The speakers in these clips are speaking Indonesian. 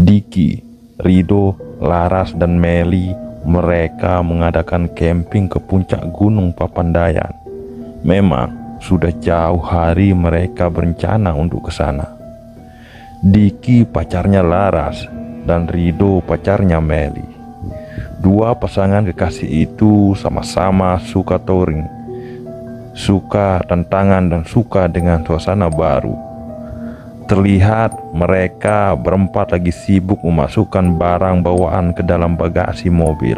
Diki, Rido, Laras, dan Meli mereka mengadakan camping ke puncak Gunung Papandayan. Memang sudah jauh hari mereka berencana untuk ke sana. Diki pacarnya Laras dan Rido pacarnya Meli. Dua pasangan kekasih itu sama-sama suka touring, suka tantangan dan suka dengan suasana baru. Terlihat mereka berempat lagi sibuk memasukkan barang bawaan ke dalam bagasi mobil.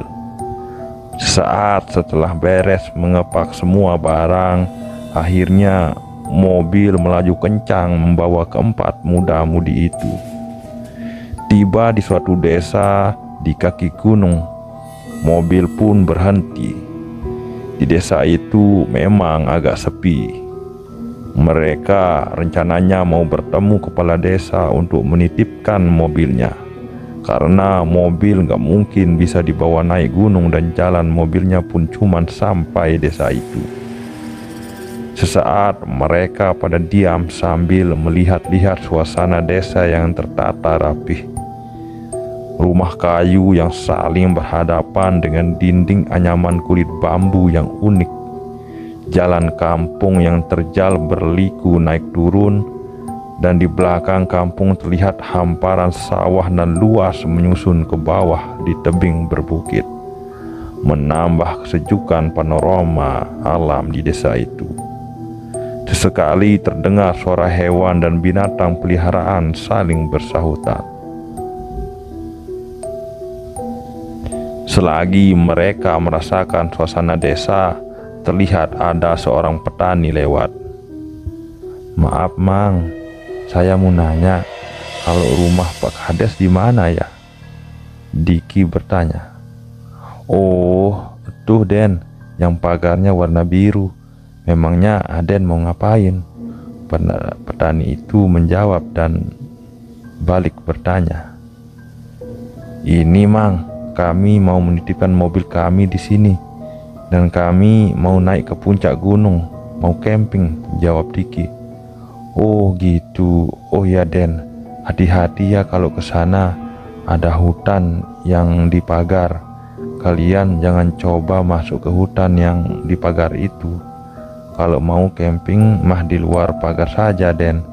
Sesaat setelah beres mengepak semua barang, akhirnya mobil melaju kencang membawa keempat muda-mudi itu. Tiba di suatu desa di kaki gunung, mobil pun berhenti. Di desa itu memang agak sepi. Mereka rencananya mau bertemu kepala desa untuk menitipkan mobilnya, karena mobil nggak mungkin bisa dibawa naik gunung dan jalan mobilnya pun cuman sampai desa itu. Sesaat mereka pada diam sambil melihat-lihat suasana desa yang tertata rapih. Rumah kayu yang saling berhadapan dengan dinding anyaman kulit bambu yang unik. Jalan kampung yang terjal berliku naik turun, dan di belakang kampung terlihat hamparan sawah dan luas menyusun ke bawah di tebing berbukit, menambah kesejukan panorama alam di desa itu. Sesekali terdengar suara hewan dan binatang peliharaan saling bersahutan. Selagi mereka merasakan suasana desa, terlihat ada seorang petani lewat. "Maaf Mang, saya mau nanya, kalau rumah Pak Kades di mana ya?" Diki bertanya. "Oh, tuh Den, yang pagarnya warna biru. Memangnya Aden mau ngapain?" Petani itu menjawab dan balik bertanya. "Ini Mang, kami mau menitipkan mobil kami di sini. Dan kami mau naik ke puncak gunung, mau camping," jawab Diki. "Oh gitu, oh ya Den, hati-hati ya kalau ke sana, ada hutan yang dipagar. Kalian jangan coba masuk ke hutan yang dipagar itu. Kalau mau camping mah di luar pagar saja Den.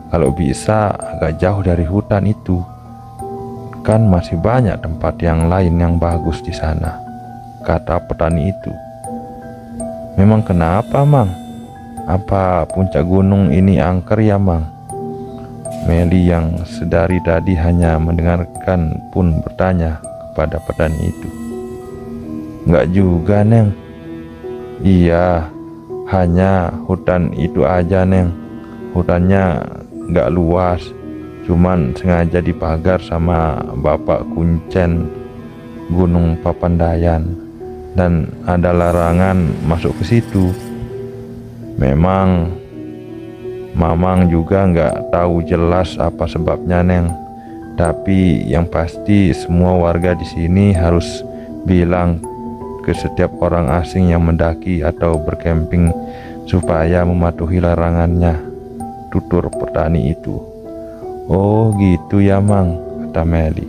Kalau bisa agak jauh dari hutan itu. Kan masih banyak tempat yang lain yang bagus di sana," kata petani itu. "Memang kenapa Mang? Apa puncak gunung ini angker ya Mang?" Meli yang sedari tadi hanya mendengarkan pun bertanya kepada petani itu. "Enggak juga Neng. Iya, hanya hutan itu aja Neng. Hutannya enggak luas, cuman sengaja dipagar sama Bapak Kuncen Gunung Papandayan, dan ada larangan masuk ke situ. Memang Mamang juga nggak tahu jelas apa sebabnya Neng, tapi yang pasti semua warga di sini harus bilang ke setiap orang asing yang mendaki atau berkemping supaya mematuhi larangannya," tutur petani itu. "Oh gitu ya Mang," kata Meli.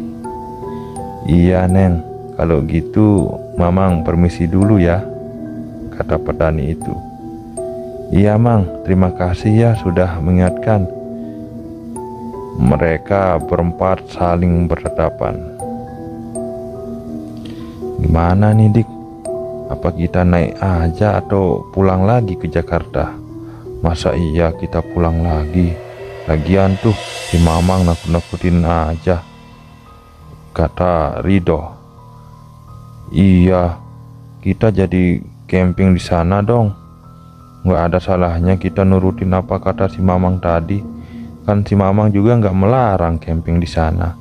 "Iya Neng, kalau gitu Mamang permisi dulu ya," kata petani itu. "Iya Mang, terima kasih ya sudah mengingatkan." Mereka berempat saling bertatapan. "Gimana nih Dik? Apa kita naik aja atau pulang lagi ke Jakarta?" "Masa iya kita pulang lagi? Lagian tuh si Mamang nakut-nakutin aja," kata Rido. "Iya, kita jadi camping di sana dong. Nggak ada salahnya kita nurutin apa kata si Mamang tadi. Kan si Mamang juga nggak melarang camping di sana.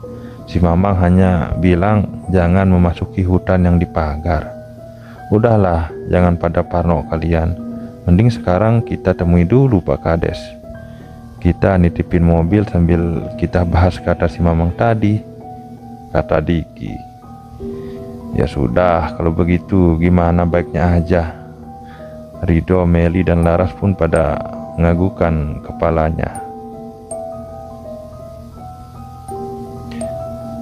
Si Mamang hanya bilang jangan memasuki hutan yang dipagar. Udahlah, jangan pada parno kalian. Mending sekarang kita temui dulu Pak Kades. Kita nitipin mobil sambil kita bahas kata si Mamang tadi," kata Diki. "Ya sudah, kalau begitu gimana baiknya aja." Rido, Meli, dan Laras pun pada menganggukkan kepalanya.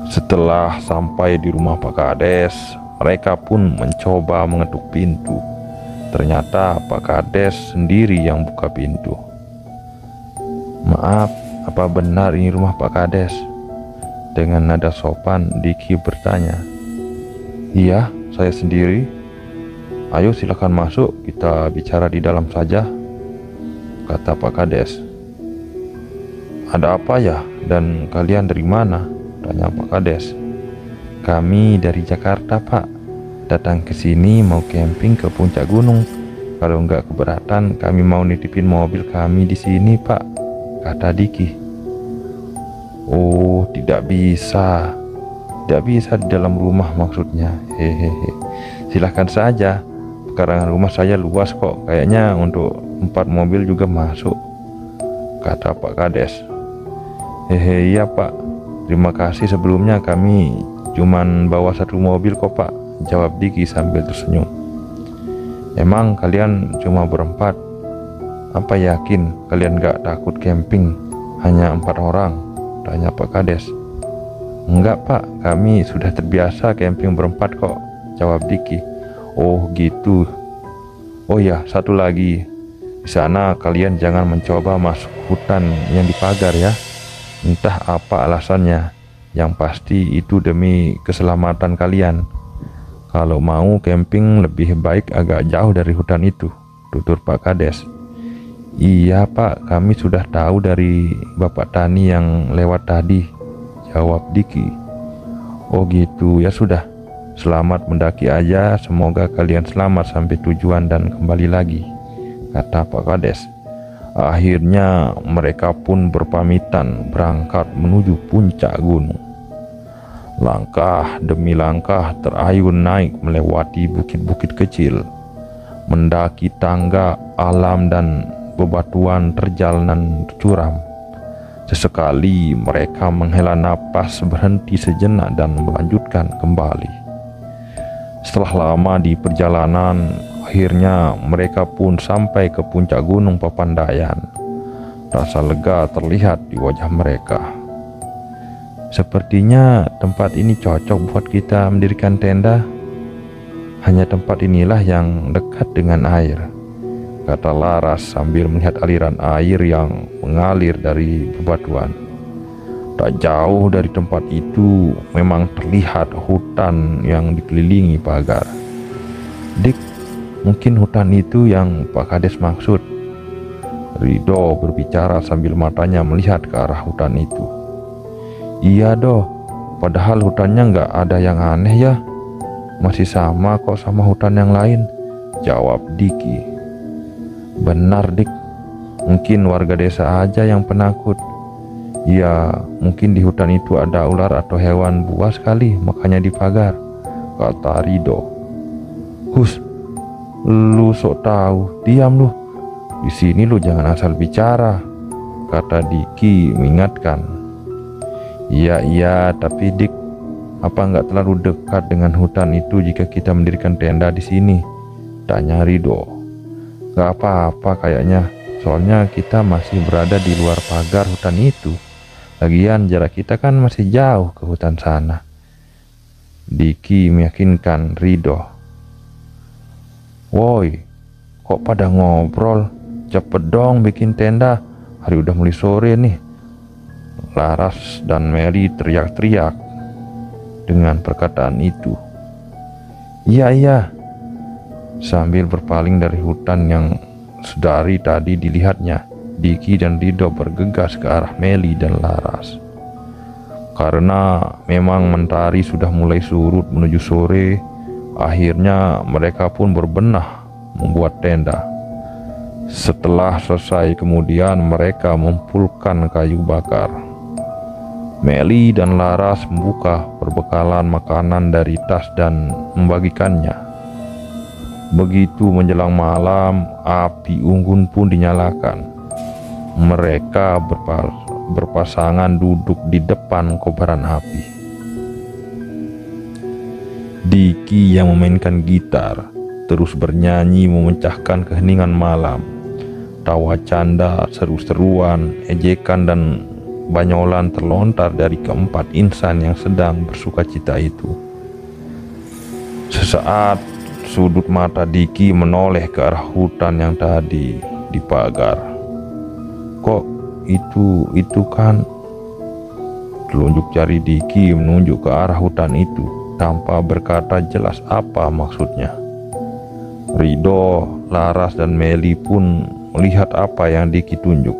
Setelah sampai di rumah Pak Kades, mereka pun mencoba mengetuk pintu. Ternyata Pak Kades sendiri yang buka pintu. "Maaf, apa benar ini rumah Pak Kades?" Dengan nada sopan, Diki bertanya. "Iya, saya sendiri. Ayo silakan masuk, kita bicara di dalam saja," kata Pak Kades. "Ada apa ya? Dan kalian dari mana?" tanya Pak Kades. "Kami dari Jakarta, Pak. Datang ke sini mau camping ke puncak gunung. Kalau nggak keberatan, kami mau nitipin mobil kami di sini, Pak," kata Diki. "Oh, tidak bisa. Tidak bisa di dalam rumah maksudnya. Hehehe. Silahkan saja. Pekarangan rumah saya luas kok. Kayaknya untuk 4 mobil juga masuk," kata Pak Kades. "Hehe, iya Pak. Terima kasih sebelumnya, kami cuman bawa 1 mobil kok Pak," jawab Diki sambil tersenyum. "Emang kalian cuma berempat? Apa yakin kalian gak takut camping? Hanya 4 orang?" tanya Pak Kades. "Enggak Pak, kami sudah terbiasa camping berempat kok," jawab Diki. "Oh gitu. Oh ya, satu lagi. Di sana kalian jangan mencoba masuk hutan yang dipagar ya. Entah apa alasannya. Yang pasti itu demi keselamatan kalian. Kalau mau camping lebih baik agak jauh dari hutan itu," tutur Pak Kades. "Iya Pak, kami sudah tahu dari Bapak Tani yang lewat tadi," jawab Diki. "Oh gitu, ya sudah. Selamat mendaki aja, semoga kalian selamat sampai tujuan dan kembali lagi," kata Pak Kades. Akhirnya mereka pun berpamitan berangkat menuju puncak gunung. Langkah demi langkah terayun naik melewati bukit-bukit kecil, mendaki tangga alam dan bebatuan terjal dan curam. Sesekali mereka menghela napas, berhenti sejenak dan melanjutkan kembali. Setelah lama di perjalanan, akhirnya mereka pun sampai ke puncak gunung Papandayan. Rasa lega terlihat di wajah mereka. "Sepertinya tempat ini cocok buat kita mendirikan tenda. Hanya tempat inilah yang dekat dengan air," kata Laras sambil melihat aliran air yang mengalir dari bebatuan. Tak jauh dari tempat itu memang terlihat hutan yang dikelilingi pagar. "Dik, mungkin hutan itu yang Pak Kades maksud," Rido berbicara sambil matanya melihat ke arah hutan itu. "Iya doh, padahal hutannya nggak ada yang aneh ya. Masih sama kok sama hutan yang lain," jawab Diki. "Benar Dik, mungkin warga desa aja yang penakut. Ya, mungkin di hutan itu ada ular atau hewan buas kali, makanya dipagar," kata Rido. "Hus, lu sok tahu, diam lu. Di sini lu jangan asal bicara," kata Diki mengingatkan. Iya, tapi Dik, apa nggak terlalu dekat dengan hutan itu jika kita mendirikan tenda di sini?" tanya Rido. "Gak apa-apa kayaknya, soalnya kita masih berada di luar pagar hutan itu. Lagian jarak kita kan masih jauh ke hutan sana," Diki meyakinkan Rido. "Woi, kok pada ngobrol? Cepet dong bikin tenda, hari udah mulai sore nih," Laras dan Meli teriak-teriak. Dengan perkataan itu, Iya, sambil berpaling dari hutan yang sedari tadi dilihatnya, Diki dan Rido bergegas ke arah Meli dan Laras. Karena memang mentari sudah mulai surut menuju sore, akhirnya mereka pun berbenah membuat tenda. Setelah selesai, kemudian mereka mengumpulkan kayu bakar. Meli dan Laras membuka perbekalan makanan dari tas dan membagikannya. Begitu menjelang malam, api unggun pun dinyalakan. Mereka berpasangan duduk di depan kobaran api. Diki yang memainkan gitar terus bernyanyi memecahkan keheningan malam. Tawa canda, seru-seruan, ejekan dan banyolan terlontar dari keempat insan yang sedang bersukacita itu. Sesaat sudut mata Diki menoleh ke arah hutan yang tadi dipagar. Kok itu kan? Telunjuk jari Diki menunjuk ke arah hutan itu tanpa berkata jelas apa maksudnya. Rido, Laras, dan Meli pun melihat apa yang Diki tunjuk.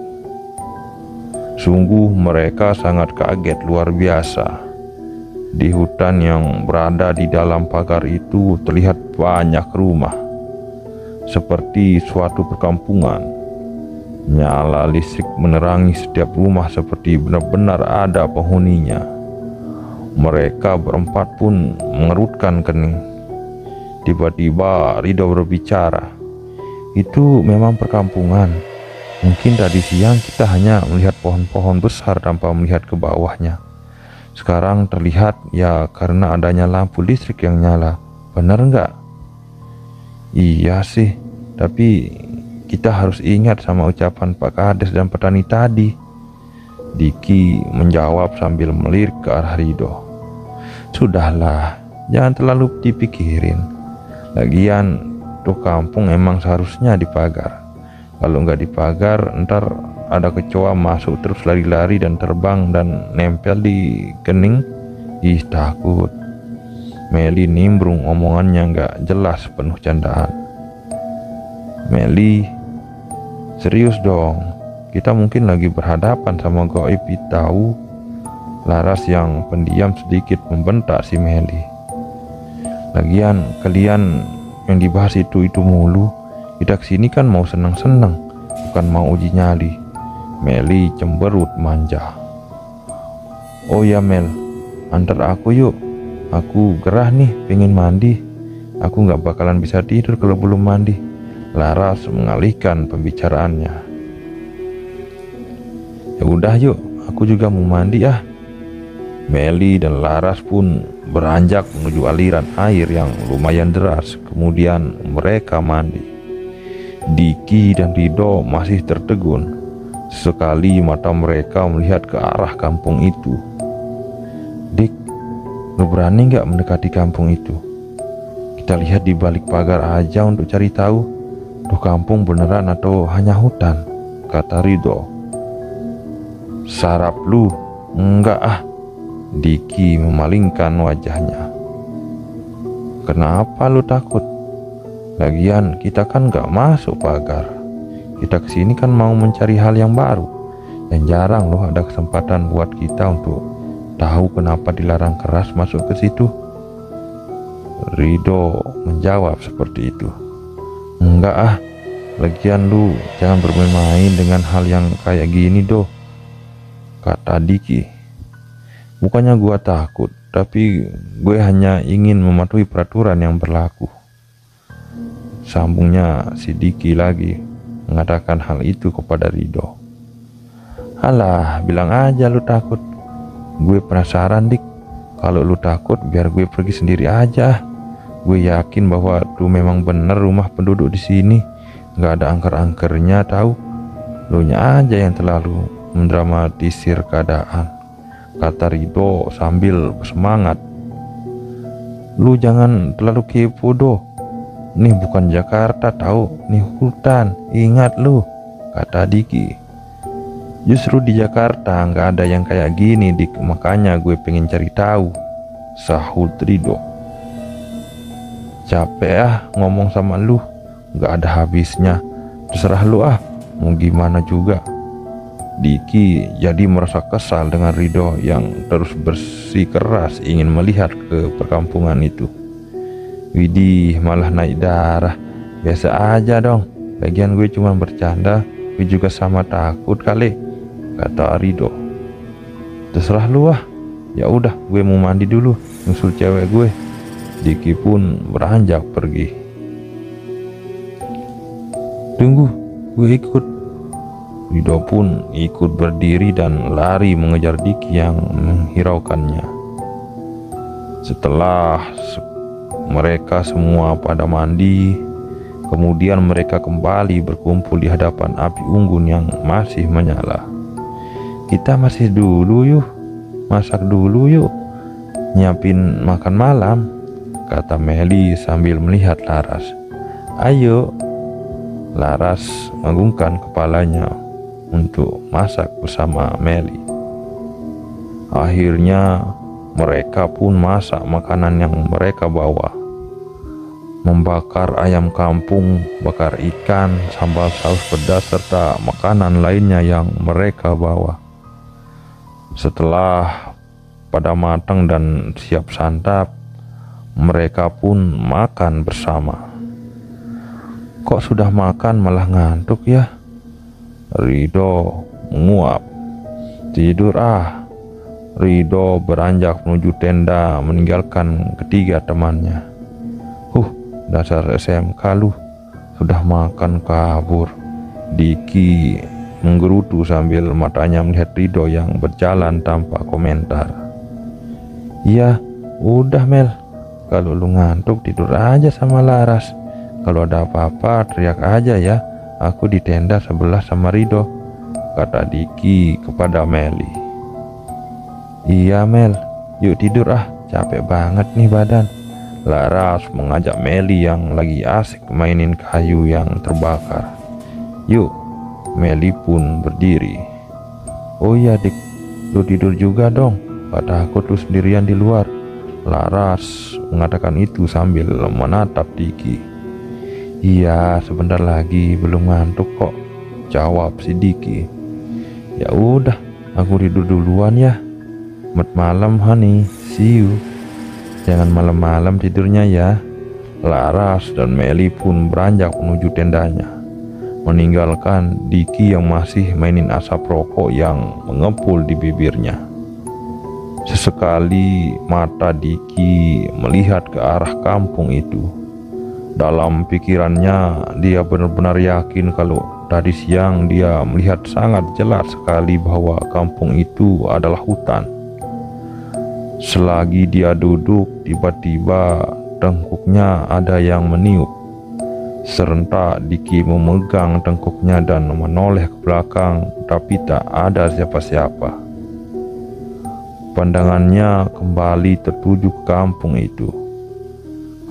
Sungguh mereka sangat kaget luar biasa. Di hutan yang berada di dalam pagar itu terlihat banyak rumah, seperti suatu perkampungan. Nyala listrik menerangi setiap rumah seperti benar-benar ada penghuninya. Mereka berempat pun mengerutkan kening. Tiba-tiba Rido berbicara, "Itu memang perkampungan. Mungkin tadi siang kita hanya melihat pohon-pohon besar tanpa melihat ke bawahnya. Sekarang terlihat ya karena adanya lampu listrik yang nyala. Benar nggak?" "Iya sih, tapi kita harus ingat sama ucapan Pak Kades dan petani tadi," Diki menjawab sambil melirik ke arah Rido. "Sudahlah, jangan terlalu dipikirin. Lagian tuh kampung emang seharusnya dipagar. Kalau nggak dipagar, ntar ada kecoa masuk terus lari-lari dan terbang dan nempel di kening. Ih, takut." Meli nimbrung omongannya nggak jelas penuh candaan. "Meli, serius dong, kita mungkin lagi berhadapan sama gaib tahu." Laras yang pendiam sedikit membentak si Meli. "Lagian kalian yang dibahas itu mulu. Kita kesini kan mau senang-senang, bukan mau uji nyali." Meli cemberut manja. "Oh ya Mel, antar aku yuk. Aku gerah nih, pengen mandi. Aku gak bakalan bisa tidur kalau belum mandi." Laras mengalihkan pembicaraannya. "Ya udah yuk, aku juga mau mandi ah." Meli dan Laras pun beranjak menuju aliran air yang lumayan deras. Kemudian mereka mandi. Diki dan Rido masih tertegun. Sesekali mata mereka melihat ke arah kampung itu. "Dik, lu berani gak mendekati kampung itu? Kita lihat di balik pagar aja untuk cari tahu tuh kampung beneran atau hanya hutan," kata Rido. "Sarap lu, enggak ah." Diki memalingkan wajahnya. "Kenapa lu takut? Lagian kita kan gak masuk pagar. Kita kesini kan mau mencari hal yang baru. Dan jarang loh ada kesempatan buat kita untuk tahu kenapa dilarang keras masuk ke situ." Rido menjawab seperti itu. "Enggak ah, lagian lu jangan bermain-main dengan hal yang kayak gini doh," kata Diki. "Bukannya gua takut, tapi gue hanya ingin mematuhi peraturan yang berlaku," sambungnya si Diki lagi mengatakan hal itu kepada Rido. "Alah, bilang aja lu takut. Gue penasaran dik. Kalau lu takut biar gue pergi sendiri aja. Gue yakin bahwa tuh memang bener rumah penduduk di sini. Gak ada angker-angkernya tahu. Lu nya aja yang terlalu mendramatisir keadaan," kata Rido sambil bersemangat. "Lu jangan terlalu kepo doh. Nih bukan Jakarta tahu, nih hutan. Ingat lu," kata Diki. "Justru di Jakarta nggak ada yang kayak gini dik, makanya gue pengen cari tahu," sahut Rido. "Capek ah ngomong sama lu, nggak ada habisnya. Terserah lu ah, mau gimana juga." Diki jadi merasa kesal dengan Rido yang terus bersikeras ingin melihat ke perkampungan itu. "Widih, malah naik darah. Biasa aja dong, lagian gue cuma bercanda. Gue juga sama takut kali," kata Rido. "Terserah lu ah. Ya udah, gue mau mandi dulu, nyusul cewek gue." Diki pun beranjak pergi. "Tunggu, gue ikut." Rido pun ikut berdiri dan lari mengejar Diki yang menghiraukannya. Setelah mereka semua pada mandi, kemudian mereka kembali berkumpul di hadapan api unggun yang masih menyala. kita masih dulu yuk, masak dulu yuk, nyiapin makan malam, kata Meli sambil melihat Laras. Ayo. Laras mengagungkan kepalanya untuk masak bersama Meli. Akhirnya mereka pun masak makanan yang mereka bawa. Membakar ayam kampung, bakar ikan, sambal saus pedas, serta makanan lainnya yang mereka bawa. Setelah pada matang dan siap santap, mereka pun makan bersama. Kok sudah makan malah ngantuk ya? Ridho menguap. Tidur ah. Ridho beranjak menuju tenda meninggalkan ketiga temannya. Dasar SMK lu, sudah makan kabur. Diki menggerutu sambil matanya melihat Ridho yang berjalan tanpa komentar. Iya, udah Mel, kalau lu ngantuk tidur aja sama Laras. Kalau ada apa-apa teriak aja ya, aku di tenda sebelah sama Ridho, kata Diki kepada Meli. Iya Mel, yuk tidur ah, capek banget nih badan. Laras mengajak Meli yang lagi asik mainin kayu yang terbakar. Yuk, Meli pun berdiri. Oh iya Dik, lu tidur juga dong, kata aku tuh sendirian di luar. Laras mengatakan itu sambil menatap Diki. Iya, sebentar lagi, belum ngantuk kok, jawab si Diki. Ya udah, aku tidur duluan ya. Selamat malam honey, see you. Jangan malam-malam tidurnya ya. Laras dan Meli pun beranjak menuju tendanya, meninggalkan Diki yang masih mainin asap rokok yang mengepul di bibirnya. Sesekali mata Diki melihat ke arah kampung itu. Dalam pikirannya dia benar-benar yakin kalau tadi siang dia melihat sangat jelas sekali bahwa kampung itu adalah hutan. Selagi dia duduk, tiba-tiba tengkuknya ada yang meniup. Serentak Diki memegang tengkuknya dan menoleh ke belakang, tapi tak ada siapa-siapa. Pandangannya kembali tertuju ke kampung itu.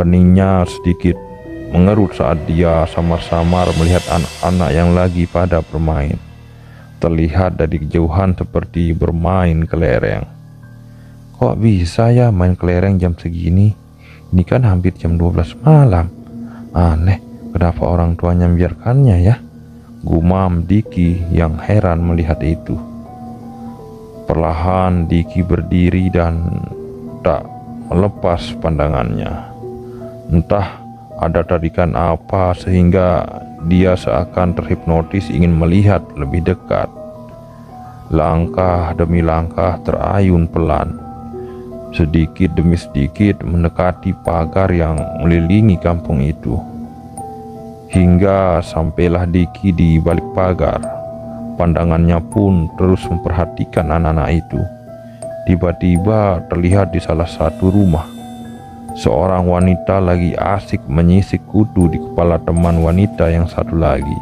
Keningnya sedikit mengerut saat dia samar-samar melihat anak-anak yang lagi pada bermain. Terlihat dari kejauhan seperti bermain kelereng. Kok bisa ya main kelereng jam segini? Ini kan hampir jam 12 malam. Aneh, kenapa orang tuanya membiarkannya ya? Gumam Diki yang heran melihat itu. Perlahan Diki berdiri dan tak melepas pandangannya. Entah ada tarikan apa sehingga dia seakan terhipnotis ingin melihat lebih dekat. Langkah demi langkah terayun pelan. Sedikit demi sedikit mendekati pagar yang melilingi kampung itu. Hingga sampailah Diki di balik pagar. Pandangannya pun terus memperhatikan anak-anak itu. Tiba-tiba terlihat di salah satu rumah, seorang wanita lagi asik menyisik kudu di kepala teman wanita yang satu lagi.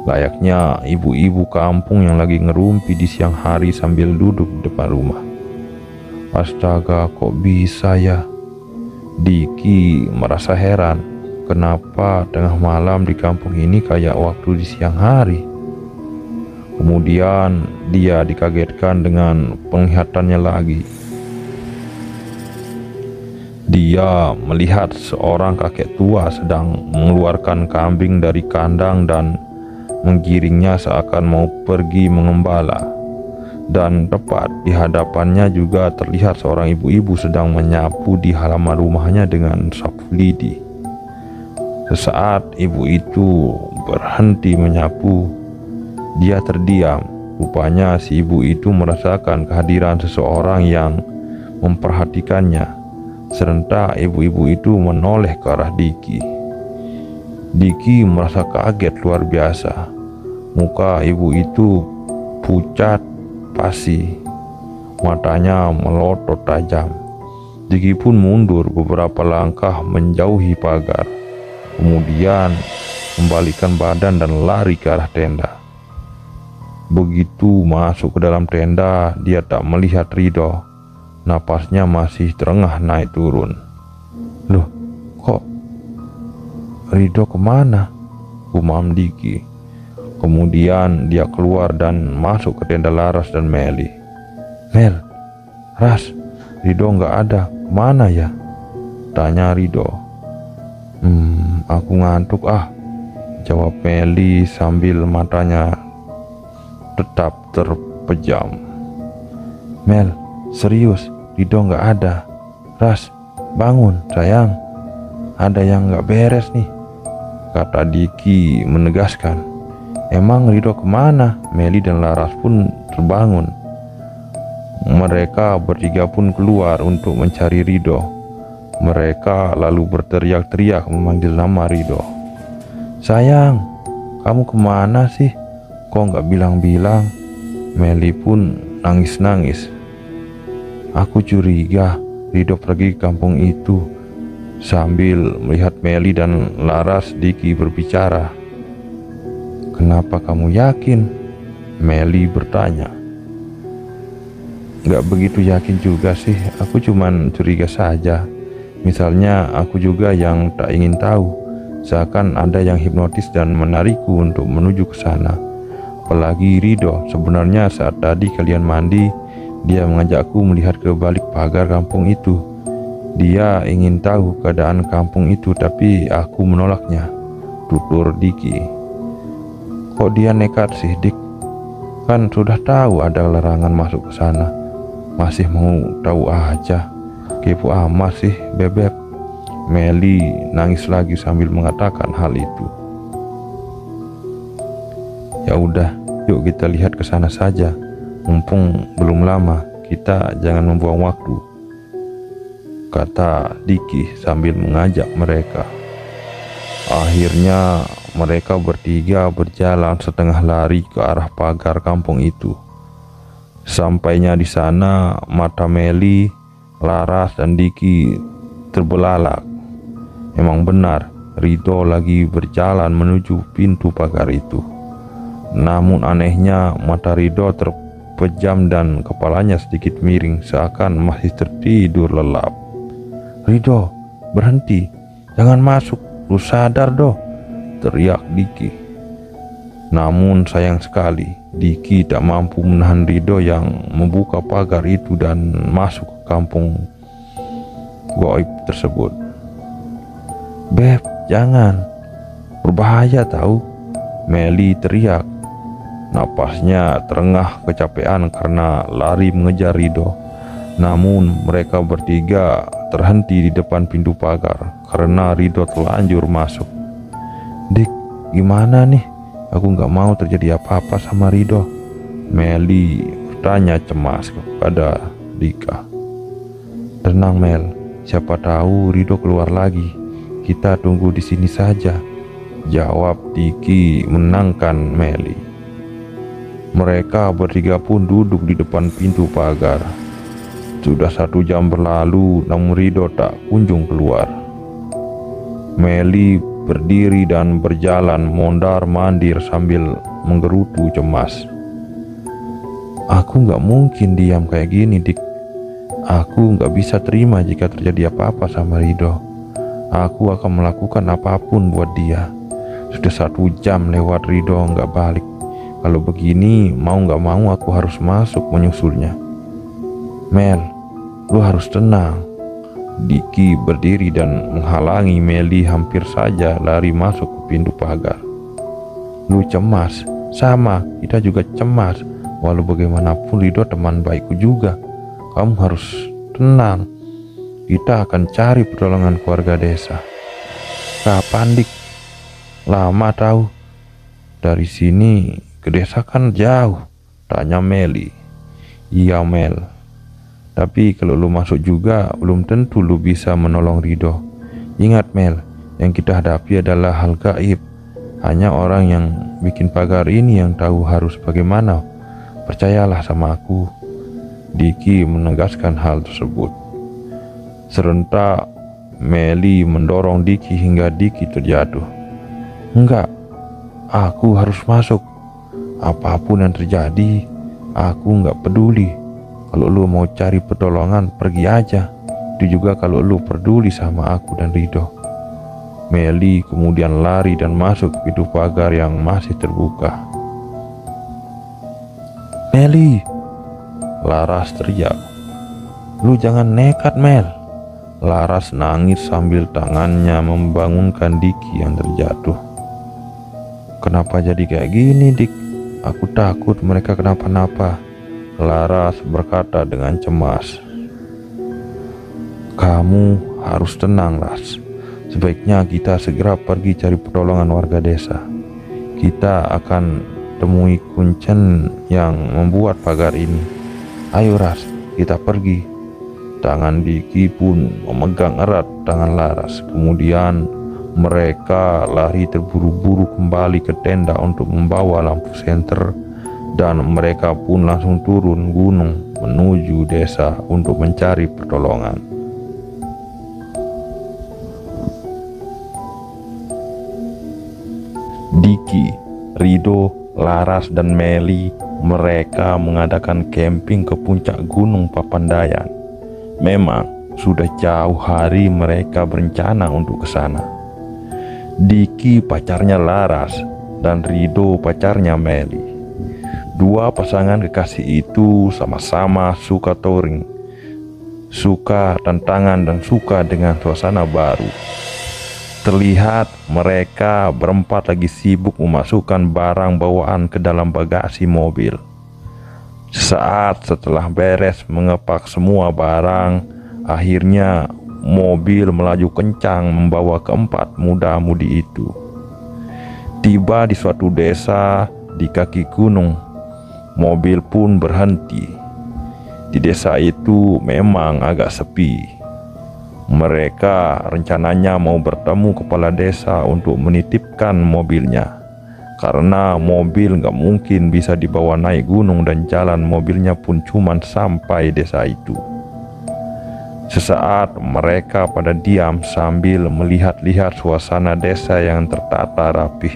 Layaknya ibu-ibu kampung yang lagi ngerumpi di siang hari sambil duduk di depan rumah. Astaga, kok bisa ya? Diki merasa heran, kenapa tengah malam di kampung ini kayak waktu di siang hari. Kemudian dia dikagetkan dengan penglihatannya lagi. Dia melihat seorang kakek tua sedang mengeluarkan kambing dari kandang dan menggiringnya seakan mau pergi mengembala. Dan tepat di hadapannya juga terlihat seorang ibu-ibu sedang menyapu di halaman rumahnya dengan sapu lidi. Sesaat ibu itu berhenti menyapu, dia terdiam. Rupanya si ibu itu merasakan kehadiran seseorang yang memperhatikannya. Serentak ibu-ibu itu menoleh ke arah Diki. Diki merasa kaget luar biasa. Muka ibu itu pucat pasi, matanya melotot tajam. Diki pun mundur beberapa langkah menjauhi pagar, kemudian membalikan badan dan lari ke arah tenda. Begitu masuk ke dalam tenda, dia tak melihat Ridho. Napasnya masih terengah naik turun. Loh, kok Ridho kemana? Gumam Diki. Kemudian dia keluar dan masuk ke tenda Laras dan Meli. Mel, Ras, Ridho nggak ada, kemana ya? Tanya Ridho. Aku ngantuk jawab Meli sambil matanya tetap terpejam. Mel, serius, Ridho nggak ada. Ras, bangun sayang, ada yang nggak beres nih, kata Diki menegaskan. Emang Ridho kemana? Meli dan Laras pun terbangun. Mereka bertiga pun keluar untuk mencari Ridho. Mereka lalu berteriak-teriak memanggil nama Ridho. Sayang, kamu kemana sih? Kok nggak bilang-bilang? Meli pun nangis-nangis. Aku curiga Ridho pergi ke kampung itu. Sambil melihat Meli dan Laras, Diki berbicara. Kenapa kamu yakin? Meli bertanya. Gak begitu yakin juga sih, aku cuman curiga saja. Misalnya aku juga yang tak ingin tahu, seakan ada yang hipnotis dan menarikku untuk menuju ke sana. Apalagi Ridho, sebenarnya saat tadi kalian mandi, dia mengajakku melihat ke balik pagar kampung itu. Dia ingin tahu keadaan kampung itu, tapi aku menolaknya, tutur Diki. Kok dia nekat sih, Dik? Kan sudah tahu ada larangan masuk ke sana, masih mau tahu aja. Kepo amat sih, Bebek. Meli nangis lagi sambil mengatakan hal itu. Ya udah, yuk kita lihat ke sana saja. Mumpung belum lama, kita jangan membuang waktu, kata Diki sambil mengajak mereka. Akhirnya mereka bertiga berjalan setengah lari ke arah pagar kampung itu. Sampainya di sana, mata Meli, Laras, dan Diki terbelalak. Emang benar, Ridho lagi berjalan menuju pintu pagar itu. Namun anehnya, mata Ridho terpejam dan kepalanya sedikit miring, seakan masih tertidur lelap. Ridho, berhenti, jangan masuk, lu sadar doh, teriak Diki. Namun sayang sekali, Diki tak mampu menahan Ridho yang membuka pagar itu dan masuk ke kampung goib tersebut. Beb, jangan, berbahaya tahu, Meli teriak. Napasnya terengah kecapean karena lari mengejar Ridho. Namun mereka bertiga terhenti di depan pintu pagar karena Ridho telanjur masuk. Dik, gimana nih? Aku nggak mau terjadi apa-apa sama Ridho, Meli bertanya cemas kepada Dika. Tenang Mel, siapa tahu Ridho keluar lagi. Kita tunggu di sini saja, jawab Diki menenangkan Meli. Mereka bertiga pun duduk di depan pintu pagar. Sudah 1 jam berlalu, namun Ridho tak kunjung keluar. Meli berdiri dan berjalan mondar-mandir sambil menggerutu cemas. Aku nggak mungkin diam kayak gini, Dik. Aku nggak bisa terima jika terjadi apa-apa sama Ridho. Aku akan melakukan apapun buat dia. Sudah 1 jam lewat, Ridho nggak balik. Kalau begini, mau nggak mau aku harus masuk menyusulnya. Mel, lu harus tenang. Diki berdiri dan menghalangi Meli hampir saja lari masuk ke pintu pagar. Lu cemas, sama kita juga cemas. Walau bagaimanapun Ridho teman baikku juga. Kamu harus tenang. Kita akan cari pertolongan keluarga desa. Kapan, Dik? Lama tahu. Dari sini ke desa kan jauh, tanya Meli. Iya Mel, tapi kalau lu masuk juga belum tentu lu bisa menolong Ridho. Ingat Mel, yang kita hadapi adalah hal gaib. Hanya orang yang bikin pagar ini yang tahu harus bagaimana. Percayalah sama aku. Diki menegaskan hal tersebut. Serentak Meli mendorong Diki hingga Diki terjatuh. Enggak, aku harus masuk. apapun yang terjadi, aku nggak peduli. Kalau lu mau cari pertolongan, pergi aja. Itu juga kalau lu peduli sama aku dan Ridho. Meli kemudian lari dan masuk ke pintu pagar yang masih terbuka. Meli, Laras teriak. Lu jangan nekat, Mel. Laras nangis sambil tangannya membangunkan Diki yang terjatuh. Kenapa jadi kayak gini, Dik? Aku takut mereka kenapa-napa. Laras berkata dengan cemas. Kamu harus tenang, Ras. Sebaiknya kita segera pergi cari pertolongan warga desa. Kita akan temui kuncen yang membuat pagar ini. Ayo, Ras, kita pergi. Tangan Diki pun memegang erat tangan Laras. Kemudian mereka lari terburu-buru kembali ke tenda untuk membawa lampu senter, dan mereka pun langsung turun gunung menuju desa untuk mencari pertolongan. Diki, Ridho, Laras, dan Meli mereka mengadakan camping ke puncak gunung Papandayan. Memang sudah jauh hari mereka berencana untuk ke sana. Diki pacarnya Laras dan Ridho pacarnya Meli. Dua pasangan kekasih itu sama-sama suka touring, suka tantangan dan suka dengan suasana baru. Terlihat mereka berempat lagi sibuk memasukkan barang bawaan ke dalam bagasi mobil. Sesaat setelah beres mengepak semua barang, akhirnya mobil melaju kencang membawa keempat muda-mudi itu. Tiba di suatu desa di kaki gunung, mobil pun berhenti. Di desa itu memang agak sepi. Mereka rencananya mau bertemu kepala desa untuk menitipkan mobilnya, karena mobil nggak mungkin bisa dibawa naik gunung dan jalan mobilnya pun cuman sampai desa itu. Sesaat mereka pada diam sambil melihat-lihat suasana desa yang tertata rapih.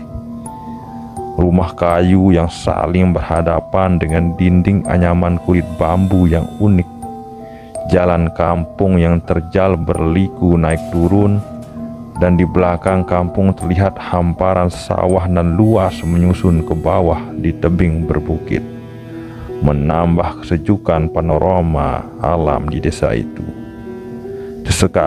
Rumah kayu yang saling berhadapan dengan dinding anyaman kulit bambu yang unik. Jalan kampung yang terjal berliku naik turun, dan di belakang kampung terlihat hamparan sawah dan luas menyusun ke bawah di tebing berbukit, menambah kesejukan panorama alam di desa itu. Sesekali